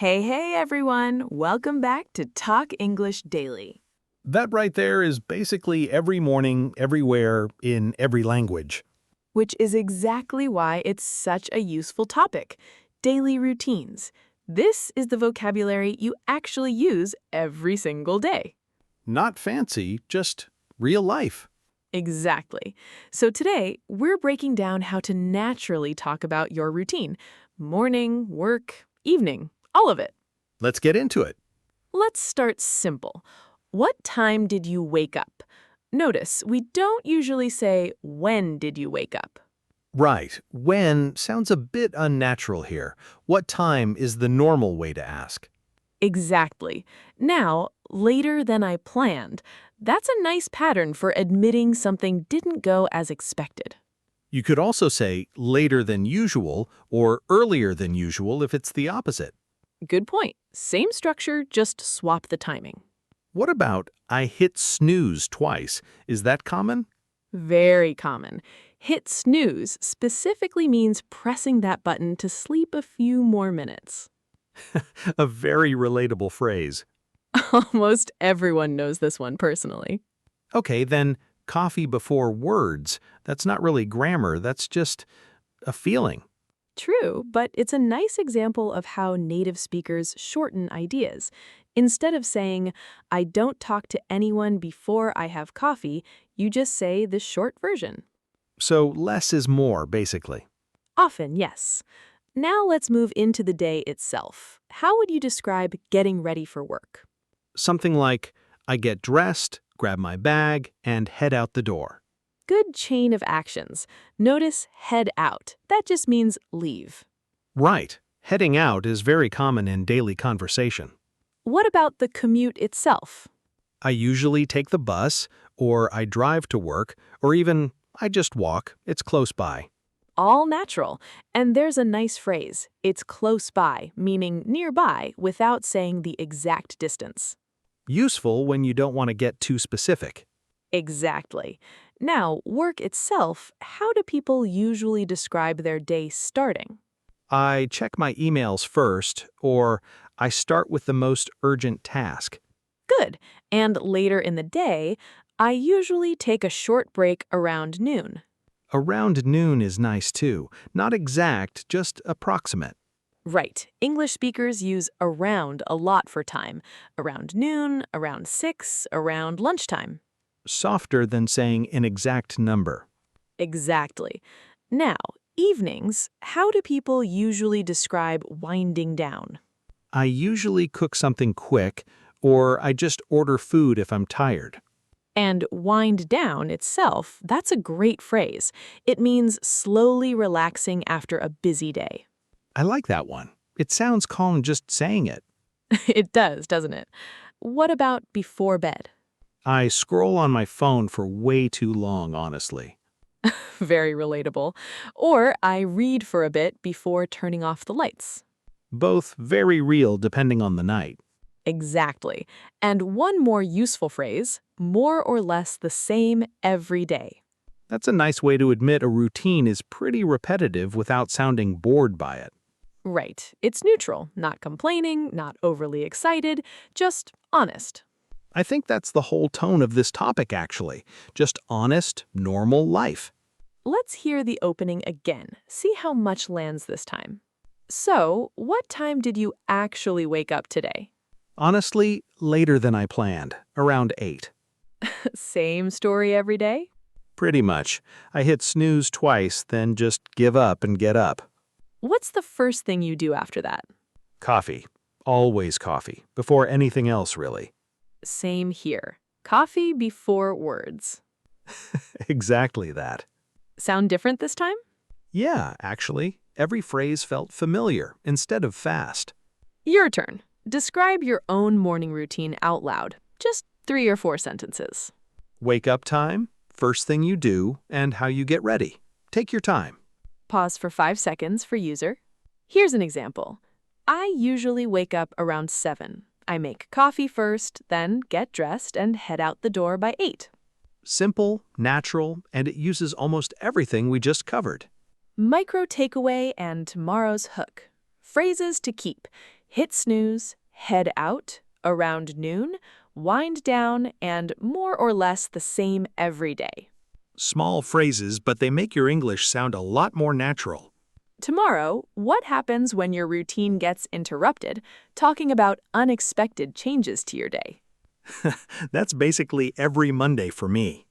Hey, everyone! Welcome back to Talk English Daily, That right there is basically every morning, everywhere, in every language. which is exactly why it's such a useful topic. Daily routines. This is the vocabulary you actually use every single day. Not fancy, just real life. Exactly. So today, we're breaking down how to naturally talk about your routine. Morning, work, evening, all of it. Let's get into it. Let's start simple. What time did you wake up? Notice, we don't usually say, when did you wake up? Right, when sounds a bit unnatural here. What time is the normal way to ask? Exactly. Now, later than I planned. That's a nice pattern for admitting something didn't go as expected. You could also say later than usual or earlier than usual if it's the opposite. Good point. Same structure, just swap the timing. What about I hit snooze twice? Is that common? Very common. Hit snooze specifically means pressing that button to sleep a few more minutes. A very relatable phrase. Almost everyone knows this one personally. Okay, then coffee before words. That's not really grammar, that's just a feeling. True, but it's a nice example of how native speakers shorten ideas. Instead of saying, I don't talk to anyone before I have coffee, you just say the short version. So less is more, basically. Often, yes. Now let's move into the day itself. How would you describe getting ready for work? Something like, I get dressed, grab my bag, and head out the door. Good chain of actions. Notice head out. That just means leave. Right. Heading out is very common in daily conversation. What about the commute itself? I usually take the bus, or I drive to work, or even I just walk. It's close by. All natural. And there's a nice phrase. It's close by, meaning nearby, without saying the exact distance. Useful when you don't want to get too specific. Exactly. Now, work itself, how do people usually describe their day starting? I check my emails first, or I start with the most urgent task. Good. And later in the day, I usually take a short break around noon. Around noon is nice too. Not exact, just approximate. Right. English speakers use around a lot for time. Around noon, around 6, around lunchtime. Softer than saying an exact number. Exactly. Now, evenings, how do people usually describe winding down? I usually cook something quick, or I just order food if I'm tired. And wind down itself, that's a great phrase. It means slowly relaxing after a busy day. I like that one. It sounds calm just saying it. It does, doesn't it? What about before bed? I scroll on my phone for way too long, honestly. Very relatable. Or I read for a bit before turning off the lights. Both very real depending on the night. Exactly. And one more useful phrase, more or less the same every day. That's a nice way to admit a routine is pretty repetitive without sounding bored by it. Right. It's neutral, not complaining, not overly excited, just honest. I think that's the whole tone of this topic, actually. Just honest, normal life. Let's hear the opening again. See how much lands this time. So, what time did you actually wake up today? Honestly, later than I planned, around 8. Same story every day? Pretty much. I hit snooze twice, then just give up and get up. What's the first thing you do after that? Coffee. Always coffee. Before anything else, really. Same here. Coffee before words. Exactly that. Sound different this time? Yeah, actually, every phrase felt familiar instead of fast. Your turn. Describe your own morning routine out loud. Just 3 or 4 sentences. Wake up time, first thing you do, and how you get ready. Take your time. Pause for 5 seconds for user. Here's an example. I usually wake up around 7. I make coffee first, then get dressed and head out the door by 8. Simple, natural, and it uses almost everything we just covered. Micro takeaway and tomorrow's hook. Phrases to keep. hit snooze, head out, around noon, wind down, and more or less the same every day. Small phrases, but they make your English sound a lot more natural. Tomorrow, what happens when your routine gets interrupted, talking about unexpected changes to your day? That's basically every Monday for me.